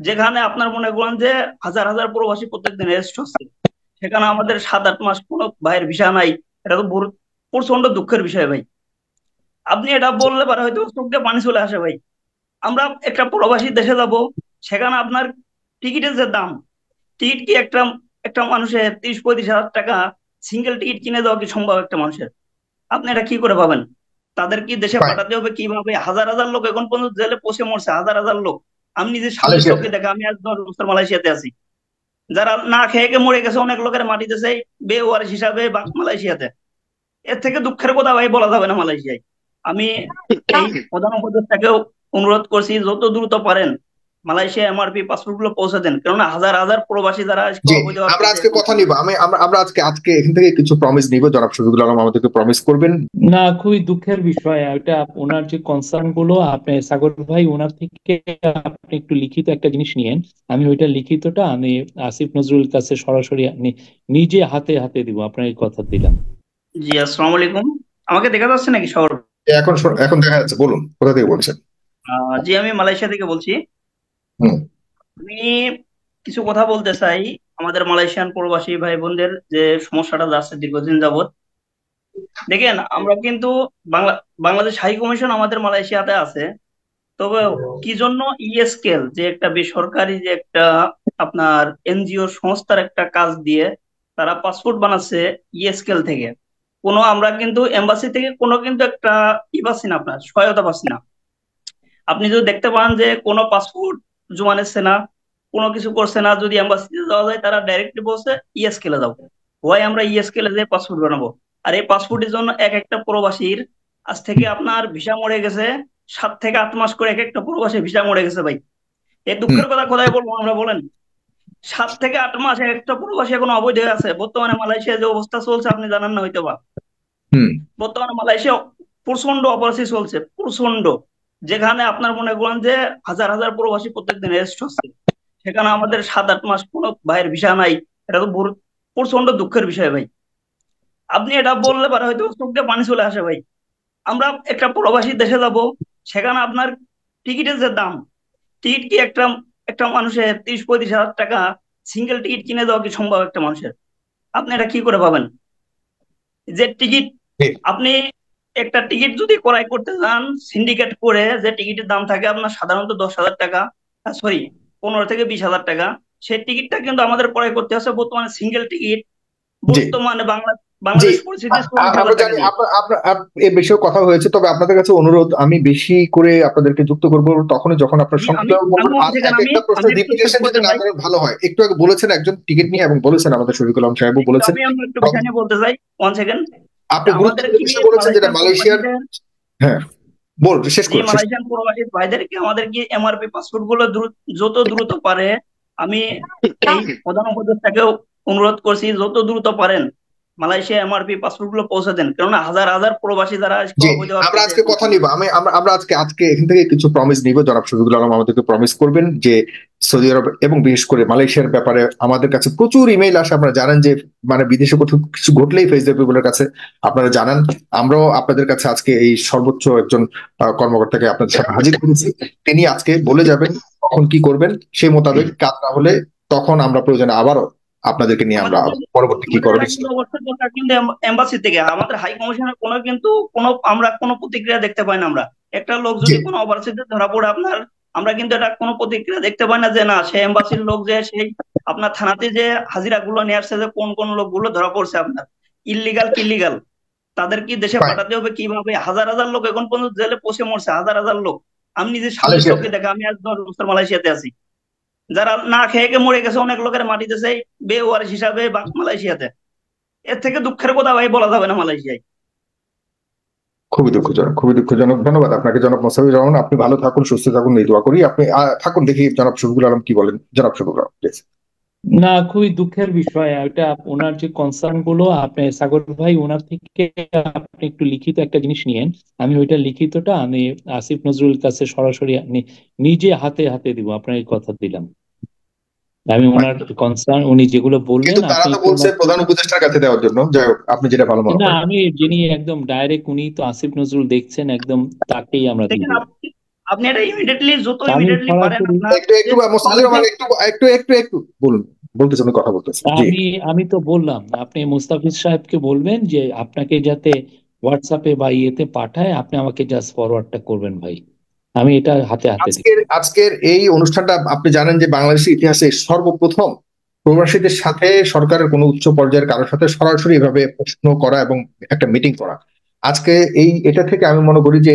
যেখানে আপনার মনে করেন যে হাজার হাজার প্রবাসী প্রত্যেকদিন রেস্ট হচ্ছে, সেখানে আমাদের 7-8 মাস কোনো ভাইয়ের ভিসা নাই। এটা তো প্রচন্ড দুঃখের বিষয় ভাই। আপনি এটা বললে পারে হয়তো চোখ দিয়ে পানি চলে আসে ভাই। আমরা একটা প্রবাসী দেশে যাব, সেখানে আপনার টিকিটের যে দাম, টিকিট কি একটা একটা মানুষের 30-35 হাজার টাকা সিঙ্গেল টিকিট কিনে দেওয়া কি সম্ভব একটা মানুষের? আপনি এটা কি করে পাবেন? তাদের কি দেশে ফাইন। পাঠাতে হবে কিভাবে? হাজার হাজার লোক এখন পর্যন্ত জেলে পচে মরছে, হাজার হাজার লোক। আমি নিজে সামনের মালয়েশিয়াতে। চোখে দেখা, আমি আজ 10 বছর মালয়েশিয়াতে আছি। যারা না খেয়ে খেয়ে মরে গেছে, অনেক লোকের মাটিতে চাই বেওয়ারিশ হিসাবে মালয়েশিয়াতে। এর থেকে দুঃখের কথা ভাই বলা যাবে না মালয়েশিয়ায়। আমি এই প্রধান উপদেষ্টাকেও অনুরোধ করছি যত দ্রুত পারেন মালয়েশিয়া এমআরপি পাসপোর্ট গুলো পৌঁছে দেন, কেননা হাজার হাজার প্রবাসী যারা আজকে জি, অবৈধ আমরা অর্থে আজকে কথা নিব। আমরা আজকে আজকে এখান থেকে কিছু প্রমিস নিব, জনাব শফিকুল আলম আমাদেরকে প্রমিস করবেন। না, খুবই দুঃখের বিষয় এটা। ওনার যে কনসার্ন গুলো আপনি সাগর ভাই ওনার থেকে আপনি একটু লিখিত একটা জিনিস নিয়েন। আমি ওইটা লিখিতটা আমি আসিফ নজরুল কাছে সরাসরি আপনি নিজে হাতে হাতে দিব, আপনার এই কথা দিলাম। জি, আসসালামু আলাইকুম। আমাকে দেখা যাচ্ছে নাকি শহর? এখন দেখা যাচ্ছে, বলুন কোথা থেকে বলছেন। জি, আমি মালয়েশিয়া থেকে বলছি। হুম। আমি কিছু কথা বলতে চাই আমাদের মালয়েশিয়ান প্রবাসী ভাই বোনদের যে সমস্যাটা যাচ্ছে দীর্ঘদিন যাবত। দেখেন, আমরা কিন্তু বাংলা বাংলাদেশ হাই কমিশন আমাদের মালয়েশিয়াতে আছে। তবে কি জন্য ইএসকেল যে একটা বেসরকারি যে একটা আপনার এনজিও সংস্থার একটা কাজ দিয়ে তারা পাসপোর্ট বানাচ্ছে ইএসকেল থেকে। কোনো আমরা কিন্তু এম্বাসি থেকে কোনো কিন্তু একটা পাচ্ছি না, আপনার সহায়তা পাচ্ছি না। আপনি যদি দেখতে পান যে কোনো পাসপোর্ট জমা নিচ্ছে না, কোনো কিছু করছে না, যদি এম্বাসিতে যাওয়া যায় তারা ডাইরেক্টলি বলছে ইএসকেলে যাও। হয় আমরা ইএসকেলে যে পাসপোর্ট বানাবো। আর এই পাসপোর্টের জন্য এক একটা প্রবাসীর আজ থেকে আপনার ভিসা মরে গেছে 7 থেকে 8 মাস করে এক একটা প্রবাসী ভিসা মরে গেছে ভাই। এই হুম। দুঃখের কথা কোথায় বলবো আমরা বলেন? 7 থেকে 8 মাস এক একটা প্রবাসী এখন অবৈধ হয়ে আছে। বর্তমানে মালয়েশিয়া যে অবস্থা চলছে আপনি জানেন না হয়তো বা। হুম। বর্তমানে মালয়েশিয়া প্রচন্ড অপরাধী চলছে, প্রচন্ড। যেখানে আপনার মনে করেন যে হাজার হাজার প্রবাসী প্রত্যেকদিন রেস্ট হচ্ছে, সেখানে আমাদের 7-8 মাস কোনো ভাইয়ের ভিসা নাই। এটা তো প্রচন্ড দুঃখের বিষয় ভাই। আপনি এটা বললে পারে হয়তো চোখ দিয়ে পানি চলে আসে ভাই। আমরা একটা প্রবাসী দেশে যাব, সেখানে আপনার টিকিটের যে দাম, টিকিট কি একটা একটা মানুষের 30-35 হাজার টাকা সিঙ্গেল টিকিট কিনে দেওয়া কি সম্ভব একটা মানুষের? আপনি এটা কি করে পাবেন? যে টিকিট জি। আপনি একটা টিকিট যদি ক্রয় করতে যান সিন্ডিকেট করে, যে টিকিটের দাম থাকে আপনার সাধারণত 10,000 টাকা, সরি 15 থেকে 20 হাজার টাকা, সেই টিকিটটা কিন্তু আমাদের ক্রয় করতে হচ্ছে বর্তমানে সিঙ্গেল টিকিট জি। বর্তমানে জি। বাংলাদেশ পরিস্থিতি চল্লিশ আমরা হাজার টাকা জানি দিয়ে। আপনার আপনার এ বিষয়ে কথা হয়েছে, তবে আপনাদের কাছে অনুরোধ, আমি বেশি করে আপনাদেরকে যুক্ত করবো তখনই যখন আপনার জি, আমি সংক্ষিপ্তভাবে আমি বলবেন। আর সেখানে এক আমি একটা আমি প্রশ্নের একটু শেষ রিপিটেশন যদি করতে না চাই। করেন ভালো হয়। একটু আগে বলেছেন একজন টিকিট নিয়ে, এবং বলেছেন আমাদের শফিকুল আলম সাহেবও একটু বলেছেন। আমি একটু বিষয় নিয়ে বলতে চাই, 1 সেকেন্ড। আপনি আমাদের গুরুত্বপূর্ণ কি বিষয় বলেছেন, যেটা মালয়েশিয়ান মালয়েশিয়ার। প্রবাসীদের, হ্যাঁ, শেষ জি করুন, শেষ করুন। মালয়েশিয়ান প্রবাসী ভাইদেরকে আমাদের কি এমআরপি পাসপোর্ট গুলো যত দ্রুত পারে, আমি এই প্রধান উপদেষ্টাকেও অনুরোধ করছি যত দ্রুত পারেন মালয়েশিয়া এমআরপি পাসপোর্ট গুলো পৌঁছে দেন, কেননা হাজার হাজার প্রবাসী যারা আজকে জি, অবৈধ আমরা অর্থে আজকে কথা নিব। আমরা আজকে আজকে এখান থেকে কিছু প্রমিস নিব। জনাব শফিকুল আলম আমাদেরকে প্রমিস করবেন যে সৌদি আরব এবং বিশেষ করে মালয়েশিয়ার ব্যাপারে আমাদের কাছে প্রচুর ইমেইল আসে। আপনারা জানেন যে মানে বিদেশে কোথাও কিছু ঘটলেই ফেসবুক পিপলের কাছে আপনারা জানান। আমরাও আপনাদের কাছে আজকে এই সর্বোচ্চ একজন কর্মকর্তাকে আপনাদের সামনে হাজির করেছি। তিনি আজকে বলে যাবেন কখন কি করবেন, সেই মোতাবেক কাজ না হলে তখন আমরা প্রয়োজনে আবারও আপনাদেরকে নিয়ে আমরা আমাদের কিন্তু পরবর্তী কি আমাদের এটা করণীয়। কিন্তু অবশ্যই দরকার, কিন্তু এম্বাসি থেকে আমাদের হাই কমিশনের কোনো কিন্তু কোনো আমরা কোনো প্রতিক্রিয়া দেখতে পাই না আমরা। একটা লোক জি। যদি কোনো অপরাধীতে ধরা পড়ে আপনার, আমরা কিন্তু এটা কোনো প্রতিক্রিয়া দেখতে পাই না যে না সে এম্বাসির লোক যে সেই আপনার থানাতে যে হাজিরা গুলো নিয়ে আসছে যে কোন কোন লোকগুলো ধরা পড়ছে আপনার ইল্লিগাল কি লিগাল, তাদের কি দেশে ফাইন। পাঠাতে হবে কিভাবে? হাজার হাজার লোক এখন পর্যন্ত জেলে পচে মরছে, হাজার হাজার লোক। আমি নিজে সামনের মালয়েশিয়াতে। চোখে দেখা, আমি আজ 10 বছর মালয়েশিয়াতে আছি। যারা না খেয়ে খেয়ে মরে গেছে, অনেক লোকের মাটিতে চাই বেওয়ারিশ হিসাবে মালয়েশিয়াতে। এর থেকে দুঃখের কথা ভাই বলা যাবে না মালয়েশিয়ায়। খুবই দুঃখজনক, খুবই দুঃখজনক। ধন্যবাদ আপনাকে জনাব মোস্তাফিজুর রহমান। আপনি ভালো থাকুন, সুস্থ থাকুন, এই দোয়া করি। আপনি থাকুন, দেখি জনাব শফিকুল আলম কি বলেন। জনাব শফিকুল আলম, প্লিজ। না, খুবই দুঃখের বিষয় এটা। ওনার যে কনসার্ন গুলো আপনি সাগর ভাই ওনার থেকে আপনি একটু লিখিত একটা জিনিস নিয়েন। আমি ওইটা লিখিতটা আমি আসিফ নজরুল কাছে সরাসরি আপনি নিজে হাতে হাতে দিব, আপনার এই কথা দিলাম। আমি ওনার কনসার্ন উনি যেগুলো বললেন কিন্তু তারা আপনি তো একটু বলছে ওনার প্রধান উপদেষ্টার কাছে দেওয়ার জন্য। যাই হোক, আপনি যেটা ভালো মনে না, করেন। আমি যিনি একদম ডাইরেক্ট উনি তো আসিফ নজরুল দেখছেন একদম, তাকেই আমরা দিব। দেখেন, আপনি এটা ইমিডিয়েটলি, যত আমি ইমিডিয়েটলি পারেন সরাসরি আপনার একটু একটু মোস্তাফিজুর রহমান মালয়েশিয়া। একটু বলুন, বলতেছেন, কথা বলতেছেন, জি। আমি আমি তো বললাম, আপনি মুস্তাফিজ সাহেবকে বলবেন যে আপনাকে যাতে হোয়াটসঅ্যাপে বা ইয়েতে পাঠায়, আপনি আমাকে জাস্ট ফরওয়ার্ডটা করবেন ভাই, আমি এটা হাতে হাতে দিব। আজকের এই অনুষ্ঠানটা আপনি জানেন যে বাংলাদেশের ইতিহাসে সর্বপ্রথম প্রবাসীদের সাথে সরকারের কোনো উচ্চ পর্যায়ের কারোর সাথে সরাসরি এভাবে প্রশ্ন করা এবং একটা মিটিং করা। আজকে এটা থেকে আমি মনে করি যে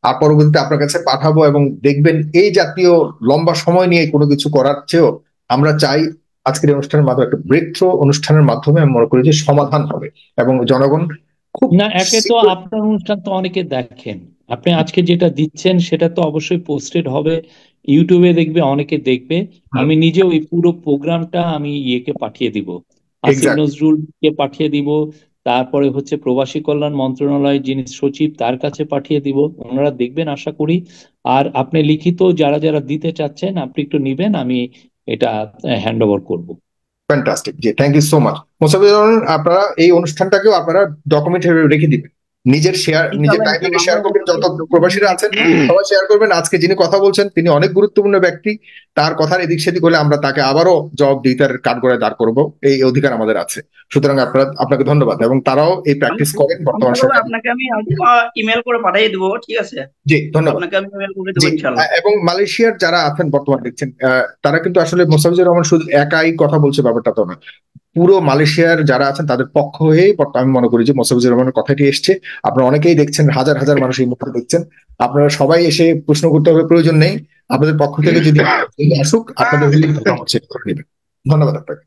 আর পরবর্তীতে আপনার কাছে পাঠাবো এবং দেখবেন এই জাতীয় লম্বা সময় নিয়ে কোনো কিছু করার চেয়েও আমরা চাই আজকের এই অনুষ্ঠানের মাধ্যমে একটা ব্রেক থ্রো অনুষ্ঠানের মাধ্যমে আমি মনে করি যে সমাধান হবে এবং জনগণ খুব না, একে তো আপনার অনুষ্ঠান তো অনেকে দেখেন, আপনি আজকে যেটা দিচ্ছেন সেটা তো অবশ্যই পোস্টেড হবে, ইউটিউবে দেখবে, অনেকে দেখবে। আমি নিজেও এই পুরো প্রোগ্রামটা আমি ইয়েকে পাঠিয়ে দিব, আসিফ এক্সাক্ট নজরুলকে পাঠিয়ে দিব, তারপরে হচ্ছে প্রবাসী কল্যাণ মন্ত্রণালয়ের যিনি সচিব তার কাছে পাঠিয়ে দিব, ওনারা দেখবেন আশা করি। আর আপনি লিখিত যারা যারা দিতে চাচ্ছেন আপনি একটু নিবেন, আমি এটা হ্যান্ড ওভার করবো। ফ্যান্টাস্টিক, জি, thank you so much. Mosafizur Rahman, আপনারা এই অনুষ্ঠানটাকেও আপনারা ডকুমেন্ট রেখে দিবেন, নিজের ইনশাল্লাহ টাইমলাইনে ইনশাল্লাহ আমরা শেয়ার করবেন, যত প্রবাসীরা আছেন অবশ্যই সবাই শেয়ার করবেন। আজকে যিনি কথা বলছেন তিনি অনেক গুরুত্বপূর্ণ ব্যক্তি, তার কথার এদিক সেদিক হলে আমরা তাকে আবারও জবাবদিহিতার কাঠগড়ায় দাঁড় করবো, এই অধিকার আমাদের আছে। সুতরাং আপনাকে ধন্যবাদ, এবং তারাও এই প্র্যাকটিস করেন বর্তমান আন্তরিকভাবে সরকার। আপনাকে আমি ইমেল করে পাঠিয়ে দিব, ঠিক আছে? জি, ধন্যবাদ। আপনাকে আমি ইমেল করে জি, দেবো ইনশাল্লাহ। এবং মালয়েশিয়ার যারা আছেন বর্তমানে দেখছেন, তারা কিন্তু আসলে মোস্তাফিজুর রহমান শুধু একাই কথা বলছে ব্যাপারটা তো না, পুরো মালয়েশিয়ার যারা আছেন তাদের পক্ষ হয়ে আমি মনে করি যে মোস্তাফিজুর রহমানের কথাটি এসছে। আপনারা অনেকেই দেখছেন, হাজার হাজার মানুষ এই মুহূর্তে দেখছেন, আপনারা সবাই এসে প্রশ্ন করতে হবে প্রয়োজন নেই, আপনাদের পক্ষ থেকে যদি আসুক আপনাদের মতামত শেয়ার করে নেবেন। ধন্যবাদ আপনাকে।